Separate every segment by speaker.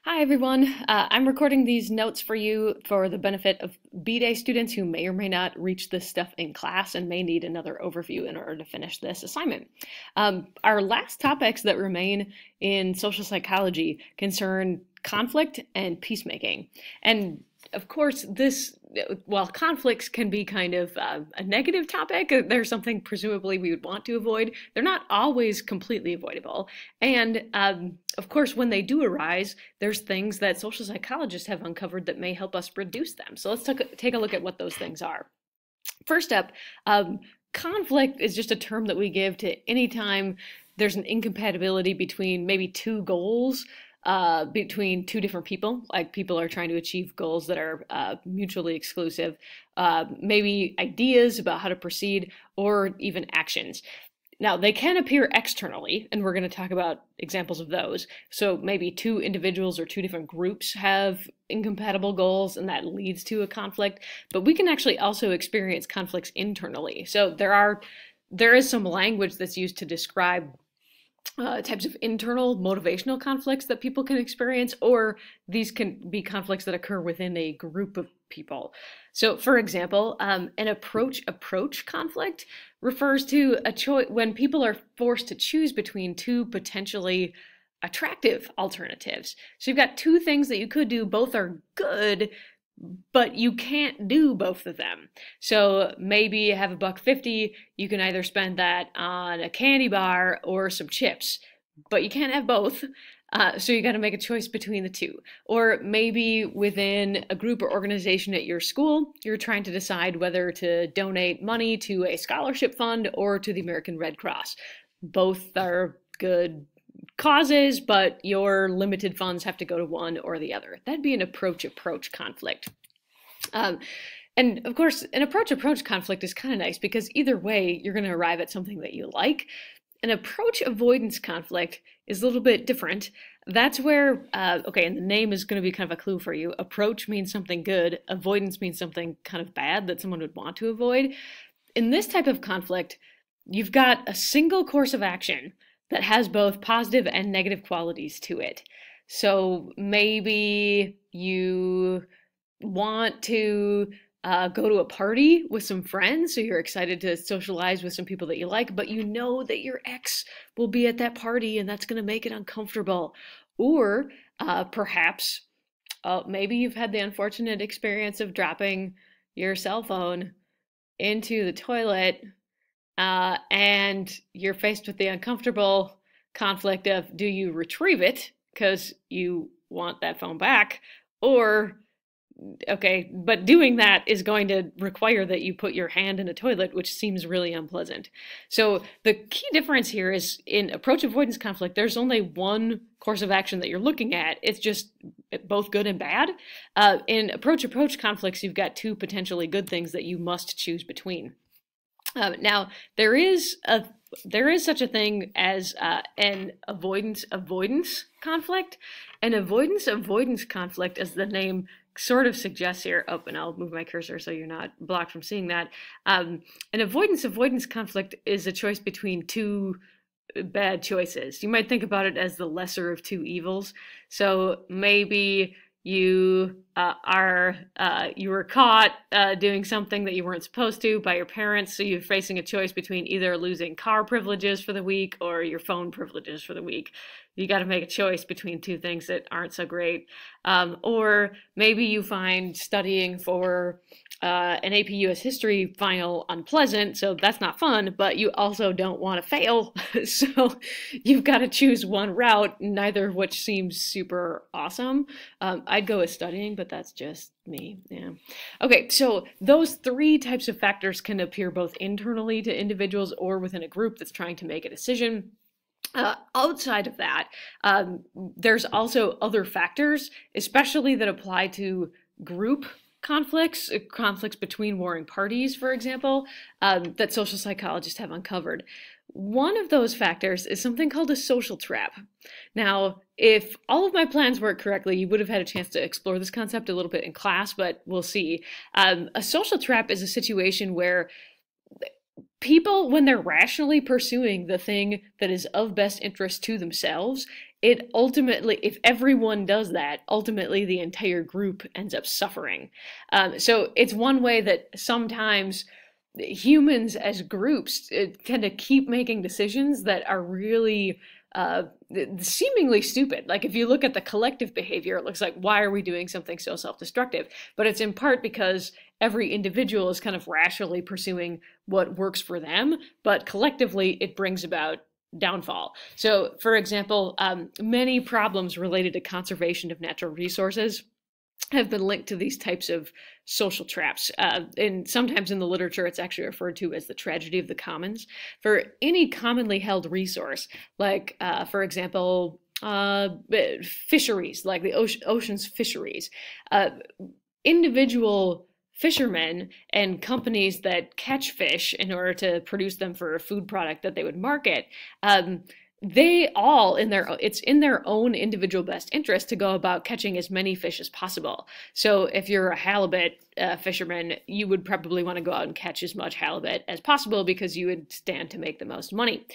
Speaker 1: Hi everyone. I'm recording these notes for you for the benefit of B-Day students who may or may not reach this stuff in class and may need another overview in order to finish this assignment. Our last topics that remain in social psychology concern conflict and peacemaking. And of course, while conflicts can be kind of a negative topic, they're something presumably we would want to avoid. They're not always completely avoidable. And of course, when they do arise, there's things that social psychologists have uncovered that may help us reduce them. So let's take a look at what those things are. First up, conflict is just a term that we give to any time there's an incompatibility between maybe two goals, between two different people, like people are trying to achieve goals that are mutually exclusive, maybe ideas about how to proceed, or even actions. Now, they can appear externally, and we're going to talk about examples of those. So maybe two individuals or two different groups have incompatible goals, and that leads to a conflict. But we can actually also experience conflicts internally. So there is some language that's used to describe types of internal motivational conflicts that people can experience, or these can be conflicts that occur within a group of people. So, for example, an approach conflict refers to a choice when people are forced to choose between two potentially attractive alternatives. So you've got two things that you could do, both are good, but you can't do both of them. So maybe you have $1.50, you can either spend that on a candy bar or some chips, but you can't have both. So you got to make a choice between the two. Or maybe within a group or organization at your school, you're trying to decide whether to donate money to a scholarship fund or to the American Red Cross. Both are good causes, but your limited funds have to go to one or the other. That'd be an approach conflict. And of course, an approach conflict is kind of nice because either way, you're going to arrive at something that you like. An approach avoidance conflict is a little bit different. That's where, okay, and the name is going to be kind of a clue for you. Approach means something good. Avoidance means something kind of bad that someone would want to avoid. In this type of conflict, you've got a single course of action that has both positive and negative qualities to it. So maybe you want to go to a party with some friends, so you're excited to socialize with some people that you like, but you know that your ex will be at that party and that's going to make it uncomfortable. Or perhaps maybe you've had the unfortunate experience of dropping your cell phone into the toilet and you're faced with the uncomfortable conflict of, do you retrieve it because you want that phone back, or okay, but doing that is going to require that you put your hand in a toilet, which seems really unpleasant. So the key difference here is in approach avoidance conflict, there's only one course of action that you're looking at. It's just both good and bad. In approach conflicts, you've got two potentially good things that you must choose between. Now, there is such a thing as an avoidance conflict. An avoidance conflict, as the name sort of suggests here. Oh, and I'll move my cursor so you're not blocked from seeing that. An avoidance conflict is a choice between two bad choices. You might think about it as the lesser of two evils. So maybe you you were caught doing something that you weren't supposed to by your parents, so you're facing a choice between either losing car privileges for the week or your phone privileges for the week. You got to make a choice between two things that aren't so great. Or maybe you find studying for an AP US history final unpleasant, so that's not fun, but you also don't want to fail, so you've got to choose one route, neither of which seems super awesome. I'd go with studying, but that's just me. Yeah. Okay, so those three types of factors can appear both internally to individuals or within a group that's trying to make a decision. Outside of that, there's also other factors, especially that apply to group conflicts between warring parties, for example, that social psychologists have uncovered. One of those factors is something called a social trap. Now, if all of my plans work correctly, you would have had a chance to explore this concept a little bit in class, but we'll see. A social trap is a situation where People, when they're rationally pursuing the thing that is of best interest to themselves, it ultimately, if everyone does that, ultimately the entire group ends up suffering. So it's one way that sometimes humans as groups tend to keep making decisions that are really seemingly stupid. Like if you look at the collective behavior, it looks like, why are we doing something so self-destructive? But it's in part because every individual is kind of rationally pursuing what works for them, but collectively it brings about downfall. So, for example, many problems related to conservation of natural resources have been linked to these types of social traps. And sometimes in the literature, it's actually referred to as the tragedy of the commons. For any commonly held resource, like, for example, fisheries, like the ocean's fisheries, individual fishermen and companies that catch fish in order to produce them for a food product that they would market, they all it's in their own individual best interest to go about catching as many fish as possible. So if you're a halibut fisherman, you would probably want to go out and catch as much halibut as possible because you would stand to make the most money.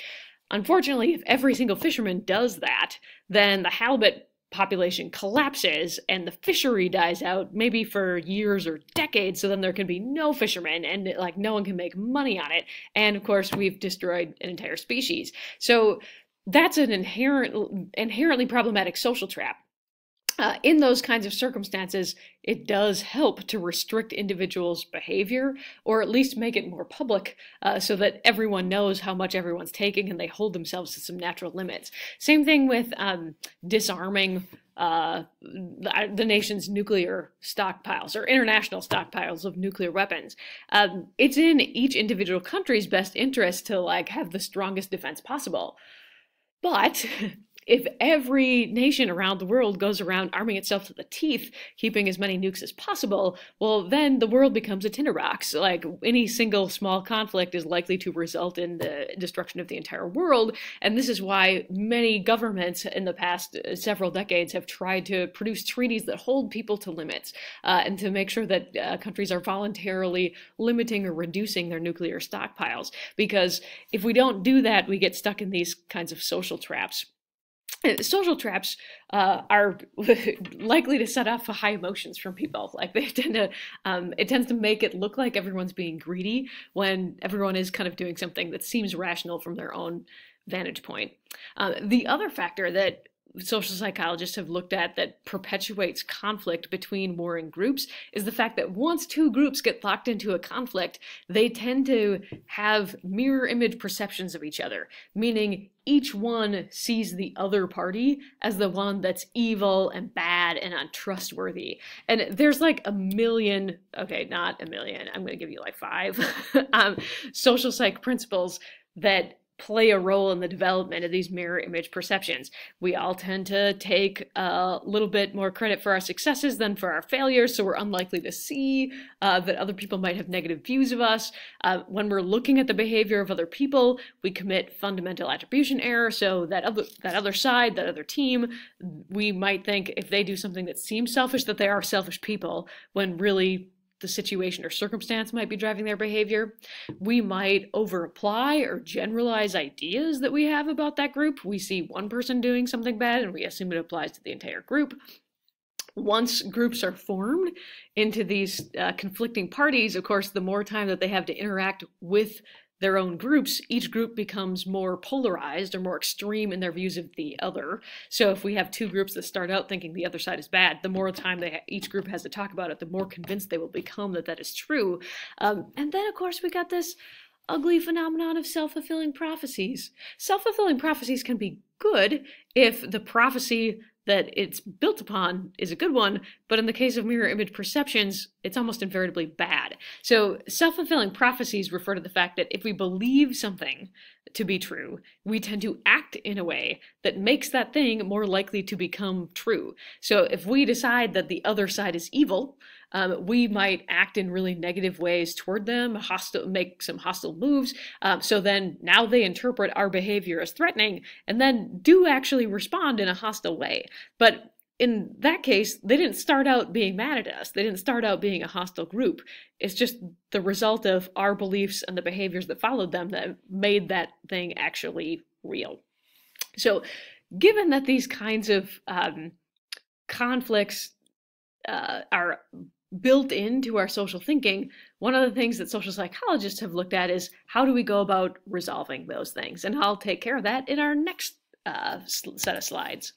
Speaker 1: Unfortunately, if every single fisherman does that, then the halibut population collapses and the fishery dies out, maybe for years or decades, so then there can be no fishermen and like no one can make money on it. And of course, we've destroyed an entire species. So that's an inherently problematic social trap. In those kinds of circumstances, it does help to restrict individuals' behavior, or at least make it more public, so that everyone knows how much everyone's taking and they hold themselves to some natural limits. Same thing with disarming the nation's nuclear stockpiles or international stockpiles of nuclear weapons. It's in each individual country's best interest to like have the strongest defense possible. But if every nation around the world goes around arming itself to the teeth, keeping as many nukes as possible, well, then the world becomes a tinderbox. Like any single small conflict is likely to result in the destruction of the entire world. And this is why many governments in the past several decades have tried to produce treaties that hold people to limits and to make sure that countries are voluntarily limiting or reducing their nuclear stockpiles. Because if we don't do that, we get stuck in these kinds of social traps. Social traps are likely to set off high emotions from people. Like they tend to, it tends to make it look like everyone's being greedy when everyone is kind of doing something that seems rational from their own vantage point. The other factor that social psychologists have looked at that perpetuates conflict between warring groups is the fact that once two groups get locked into a conflict, they tend to have mirror image perceptions of each other, meaning each one sees the other party as the one that's evil and bad and untrustworthy. And there's like a million, okay, not a million, I'm going to give you like 5 social psych principles that play a role in the development of these mirror image perceptions. We all tend to take a little bit more credit for our successes than for our failures, so we're unlikely to see that other people might have negative views of us. When we're looking at the behavior of other people, we commit fundamental attribution error, so that other side, that other team, we might think if they do something that seems selfish, that they are selfish people, when really the situation or circumstance might be driving their behavior. We might over-apply or generalize ideas that we have about that group. We see one person doing something bad and we assume it applies to the entire group. Once groups are formed into these conflicting parties, of course, the more time that they have to interact with their own groups, each group becomes more polarized or more extreme in their views of the other. So if we have two groups that start out thinking the other side is bad, the more time each group has to talk about it, the more convinced they will become that that is true. And then, of course, we got this ugly phenomenon of self-fulfilling prophecies. Self-fulfilling prophecies can be good if the prophecy that it's built upon is a good one, but in the case of mirror image perceptions, it's almost invariably bad. So self-fulfilling prophecies refer to the fact that if we believe something to be true, we tend to act in a way that makes that thing more likely to become true. So if we decide that the other side is evil, we might act in really negative ways toward them, make some hostile moves. So then now they interpret our behavior as threatening and then do actually respond in a hostile way. But in that case, they didn't start out being mad at us. They didn't start out being a hostile group. It's just the result of our beliefs and the behaviors that followed them that made that thing actually real. So, given that these kinds of conflicts are built into our social thinking, one of the things that social psychologists have looked at is how do we go about resolving those things? And I'll take care of that in our next set of slides.